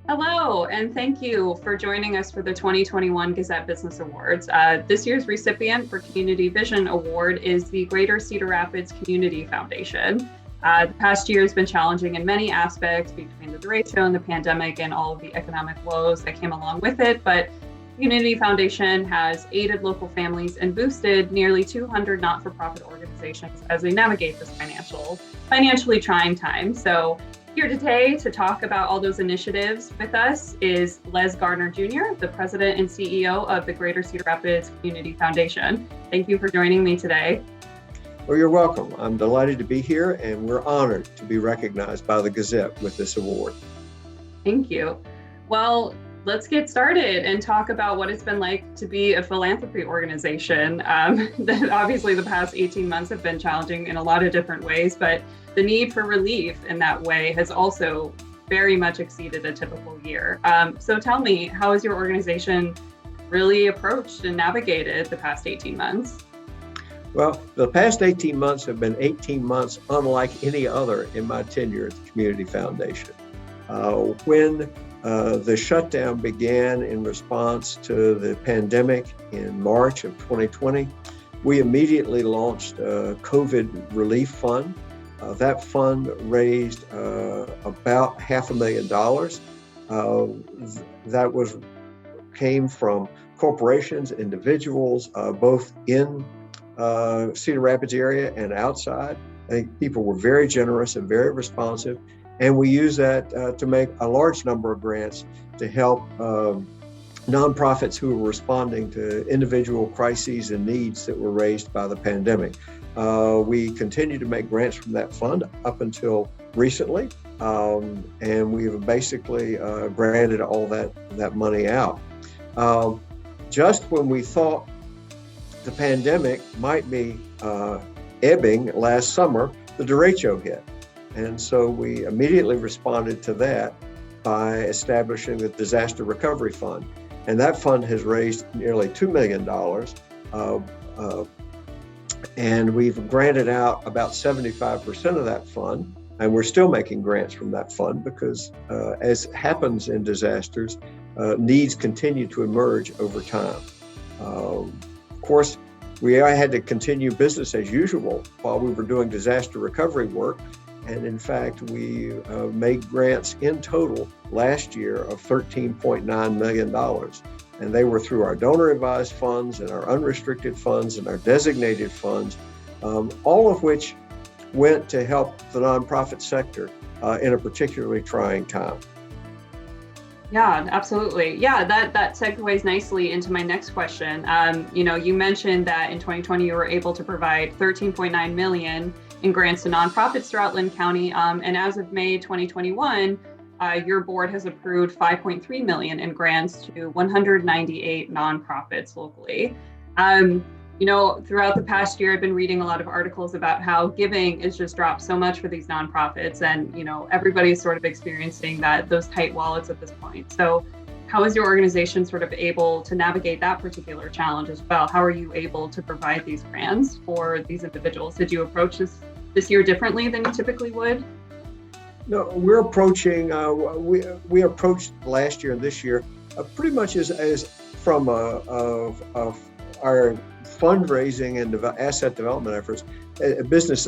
Hello, and thank you for joining us for the 2021 Gazette Business Awards. This year's recipient for Community Vision Award is the Greater Cedar Rapids Community Foundation. The past year has been challenging in many aspects between the derecho and the pandemic and all of the economic woes that came along with it, but Community Foundation has aided local families and boosted nearly 200 not-for-profit organizations as they navigate this financially trying time. So here today to talk about all those initiatives with us is Les Gartn Jr., the president and CEO of the Greater Cedar Rapids Community Foundation. Thank you for joining me today. Well, you're welcome. I'm delighted to be here, and we're honored to be recognized by the Gazette with this award. Thank you. Well, let's get started and talk about what it's been like to be a philanthropy organization. That obviously the past 18 months have been challenging in a lot of different ways, but the need for relief in that way has also very much exceeded a typical year. So tell me, how has your organization really approached and navigated the past 18 months? Well, the past 18 months have been 18 months unlike any other in my tenure at the Community Foundation. When the shutdown began in response to the pandemic in March of 2020, we immediately launched a COVID relief fund. That fund raised about $500,000. That came from corporations, individuals, both in Cedar Rapids area and outside. I think people were very generous and very responsive. And we use that to make a large number of grants to help nonprofits who were responding to individual crises and needs that were raised by the pandemic. We continue to make grants from that fund up until recently, and we've basically granted all that money out. Just when we thought the pandemic might be ebbing last summer, the derecho hit. And so we immediately responded to that by establishing the Disaster Recovery Fund. And that fund has raised nearly $2 million. And we've granted out about 75% of that fund. And we're still making grants from that fund because as happens in disasters, needs continue to emerge over time. Of course, we had to continue business as usual while we were doing disaster recovery work. And in fact, we made grants in total last year of $13.9 million. And they were through our donor advised funds and our unrestricted funds and our designated funds, all of which went to help the nonprofit sector in a particularly trying time. Yeah, absolutely. Yeah, that segues nicely into my next question. You mentioned that in 2020, you were able to provide $13.9 million in grants to nonprofits throughout Linn County. And as of May 2021, your board has approved $5.3 million in grants to 198 nonprofits locally. Throughout the past year, I've been reading a lot of articles about how giving has just dropped so much for these nonprofits, and everybody's sort of experiencing those tight wallets at this point. So how is your organization sort of able to navigate that particular challenge as well? How are you able to provide these grants for these individuals? Did you approach this year differently than you typically would? No, we're approaching, we approached last year and this year pretty much as from our fundraising and asset development efforts, business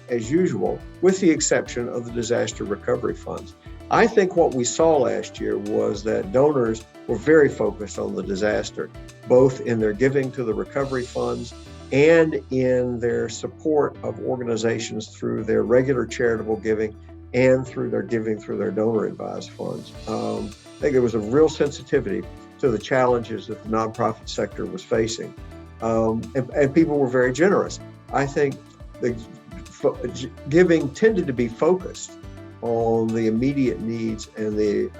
as usual, with the exception of the disaster recovery funds. I think what we saw last year was that donors were very focused on the disaster, both in their giving to the recovery funds and in their support of organizations through their regular charitable giving and through their giving through their donor advised funds. I think there was a real sensitivity to the challenges that the nonprofit sector was facing. And people were very generous. I think the giving tended to be focused on the immediate needs and the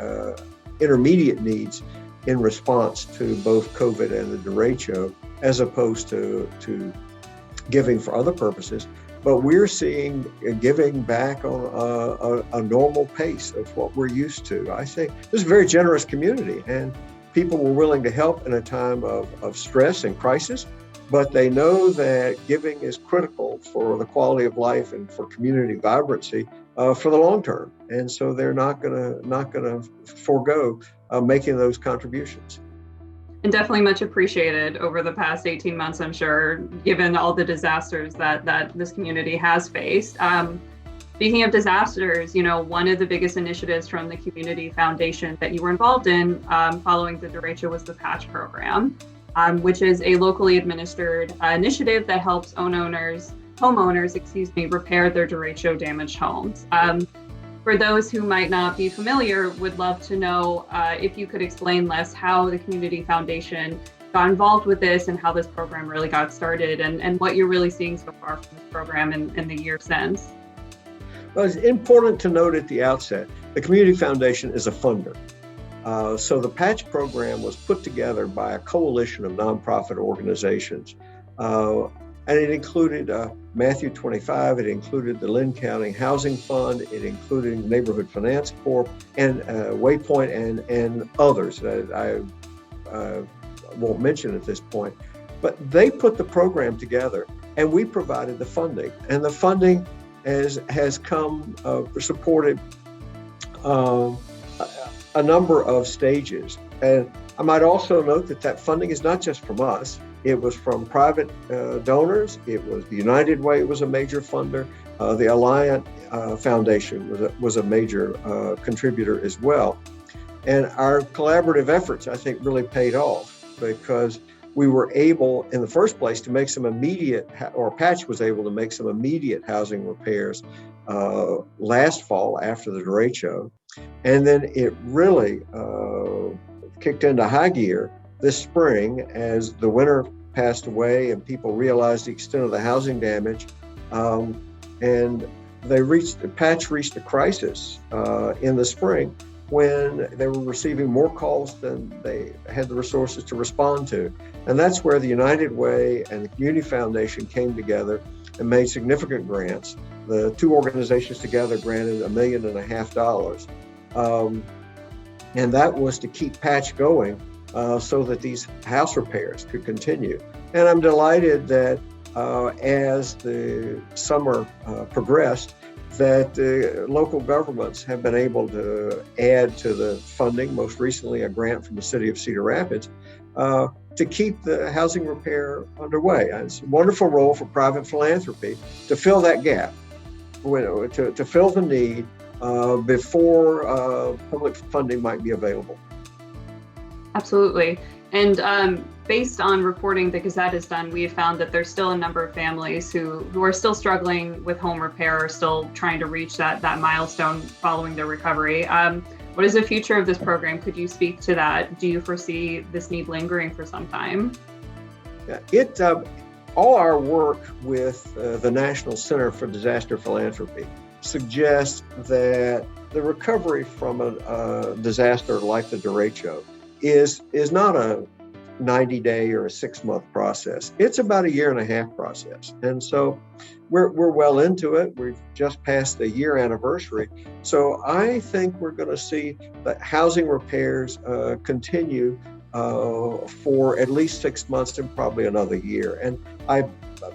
intermediate needs in response to both COVID and the derecho, as opposed to giving for other purposes. But we're seeing giving back on a normal pace of what we're used to. I think this is a very generous community, and people were willing to help in a time of stress and crisis, but they know that giving is critical for the quality of life and for community vibrancy for the long term, and so they're not gonna forego making those contributions. And definitely much appreciated over the past 18 months, I'm sure, given all the disasters that this community has faced. Speaking of disasters, one of the biggest initiatives from the Community Foundation that you were involved in following the derecho was the Patch Program, which is a locally administered initiative that helps homeowners, repair their derecho damaged homes. For those who might not be familiar, would love to know if you could explain less how the Community Foundation got involved with this and how this program really got started and what you're really seeing so far from this program in the year since. Well, it's important to note at the outset, the Community Foundation is a funder. So the Patch Program was put together by a coalition of nonprofit organizations. And it included Matthew 25, it included the Lynn County Housing Fund, it included Neighborhood Finance Corp, and Waypoint and others that I won't mention at this point. But they put the program together and we provided the funding. And the funding has come supported a number of stages. And I might also note that funding is not just from us. It was from private donors. It was the United Way was a major funder. The Alliant Foundation was a major contributor as well. And our collaborative efforts, I think, really paid off because we were able, in the first place, to make some immediate, or Patch was able to make some immediate housing repairs last fall after the derecho. And then it really kicked into high gear this spring as the winter passed away and people realized the extent of the housing damage. And Patch reached a crisis in the spring when they were receiving more calls than they had the resources to respond to. And that's where the United Way and the Community Foundation came together and made significant grants. The two organizations together granted $1.5 million. And that was to keep Patch going so that these house repairs could continue. And I'm delighted that as the summer progressed, that local governments have been able to add to the funding, most recently a grant from the city of Cedar Rapids, to keep the housing repair underway. And it's a wonderful role for private philanthropy to fill that gap, to fill the need before public funding might be available. Absolutely. And based on reporting the Gazette has done, we have found that there's still a number of families who are still struggling with home repair, or still trying to reach that milestone following their recovery. What is the future of this program? Could you speak to that? Do you foresee this need lingering for some time? All our work with the National Center for Disaster Philanthropy suggests that the recovery from a disaster like the derecho is not a 90-day or a 6-month process. It's about a 1.5 year process. And so we're well into it. We've just passed the year anniversary. So I think we're going to see the housing repairs continue for at least 6 months and probably another year. And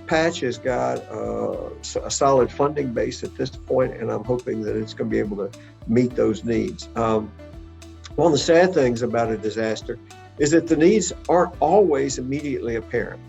Patch has got a solid funding base at this point, and I'm hoping that it's going to be able to meet those needs. One of the sad things about a disaster is that the needs aren't always immediately apparent.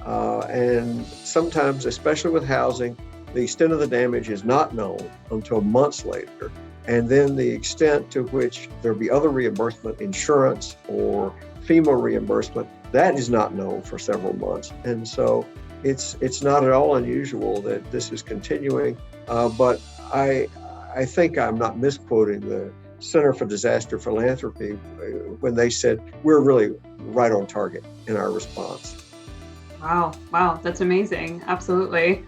And sometimes, especially with housing, the extent of the damage is not known until months later. And then the extent to which there'll be other reimbursement, insurance or FEMA reimbursement, that is not known for several months. And so it's not at all unusual that this is continuing. But I think I'm not misquoting the Center for Disaster Philanthropy when they said we're really right on target in our response. Wow, that's amazing. Absolutely.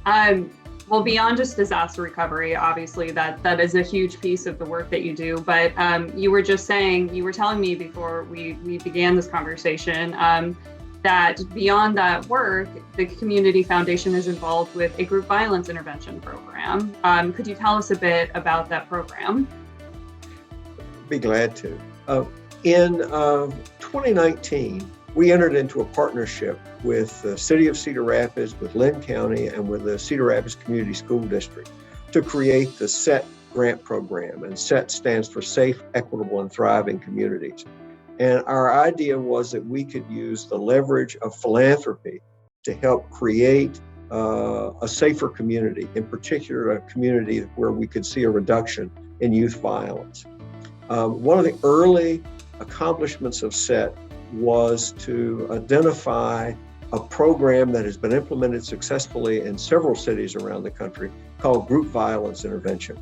Well, beyond just disaster recovery, obviously that is a huge piece of the work that you do. But you were telling me before we began this conversation that beyond that work, the Community Foundation is involved with a group violence intervention program. Could you tell us a bit about that program? Be glad to. In 2019, we entered into a partnership with the city of Cedar Rapids, with Lynn County, and with the Cedar Rapids Community School District to create the SET grant program. And SET stands for Safe, Equitable, and Thriving Communities. And our idea was that we could use the leverage of philanthropy to help create a safer community, in particular a community where we could see a reduction in youth violence. One of the early accomplishments of SET was to identify a program that has been implemented successfully in several cities around the country called group violence intervention.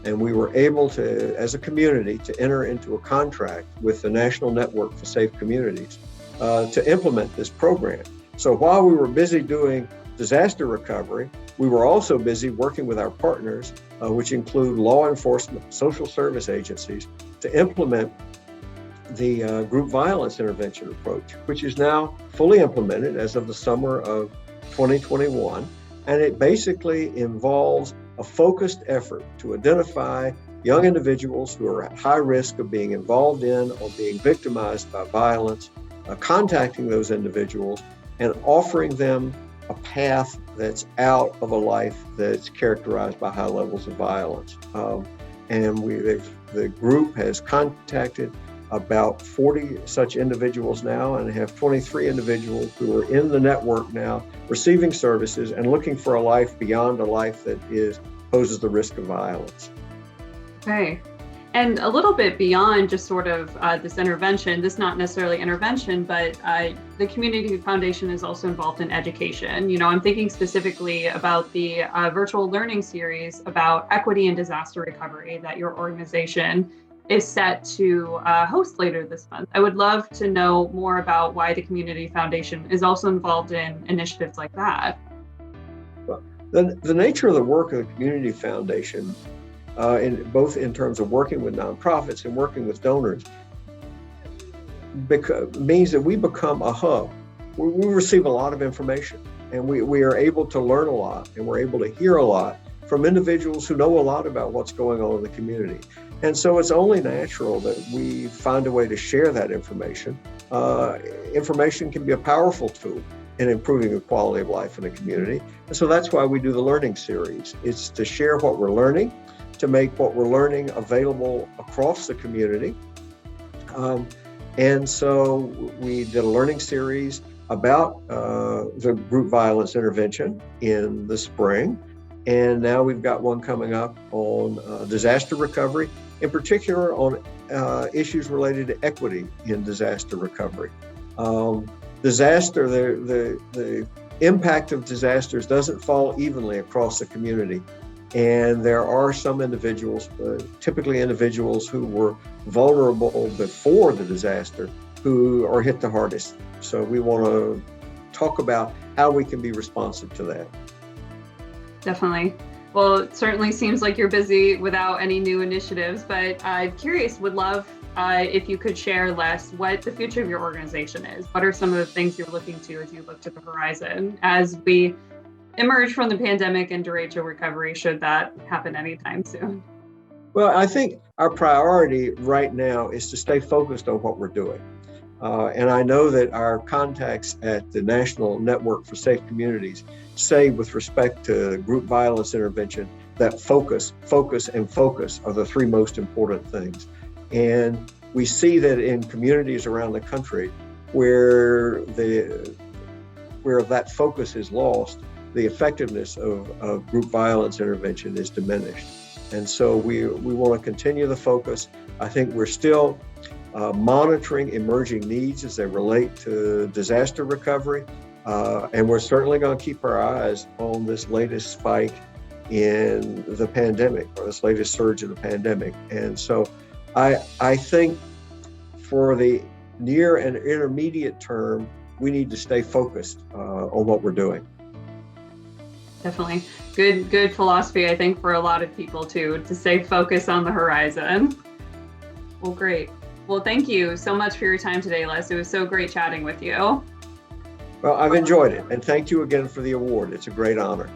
And we were able to, as a community, to enter into a contract with the National Network for Safe Communities to implement this program. So while we were busy doing disaster recovery, we were also busy working with our partners, which include law enforcement, social service agencies, to implement the group violence intervention approach, which is now fully implemented as of the summer of 2021. And it basically involves a focused effort to identify young individuals who are at high risk of being involved in or being victimized by violence, contacting those individuals and offering them a path that's out of a life that's characterized by high levels of violence. And the group has contacted about 40 such individuals now and have 23 individuals who are in the network now receiving services and looking for a life beyond a life that poses the risk of violence. Okay. And a little bit beyond just sort of this intervention, this not necessarily intervention, but the Community Foundation is also involved in education. You know, I'm thinking specifically about the virtual learning series about equity and disaster recovery that your organization is set to host later this month. I would love to know more about why the Community Foundation is also involved in initiatives like that. Well, the nature of the work of the Community Foundation, both in terms of working with nonprofits and working with donors, means that we become a hub. We receive a lot of information, and we are able to learn a lot, and we're able to hear a lot from individuals who know a lot about what's going on in the community. And so it's only natural that we find a way to share that information. Information can be a powerful tool in improving the quality of life in a community. And so that's why we do the learning series. It's to share what we're learning, to make what we're learning available across the community. And so we did a learning series about the group violence intervention in the spring. And now we've got one coming up on disaster recovery, in particular on issues related to equity in disaster recovery. The impact of disasters doesn't fall evenly across the community. And there are some individuals, typically individuals who were vulnerable before the disaster, who are hit the hardest. So we want to talk about how we can be responsive to that. Definitely. Well, it certainly seems like you're busy without any new initiatives, but I'm curious, would love if you could share, Les, what the future of your organization is. What are some of the things you're looking to as you look to the horizon as we emerge from the pandemic and derecho recovery, should that happen anytime soon? Well, I think our priority right now is to stay focused on what we're doing. And I know that our contacts at the National Network for Safe Communities say, with respect to group violence intervention, that focus are the three most important things. And we see that in communities around the country where that focus is lost, the effectiveness of group violence intervention is diminished. And so we want to continue the focus. I think we're still monitoring emerging needs as they relate to disaster recovery. And we're certainly going to keep our eyes on this latest spike in the pandemic, or this latest surge of the pandemic. And so I think for the near and intermediate term, we need to stay focused on what we're doing. Definitely. Good philosophy, I think, for a lot of people too, to stay focused on the horizon. Well, great. Well, thank you so much for your time today, Les. It was so great chatting with you. Well, I've enjoyed it, and thank you again for the award. It's a great honor.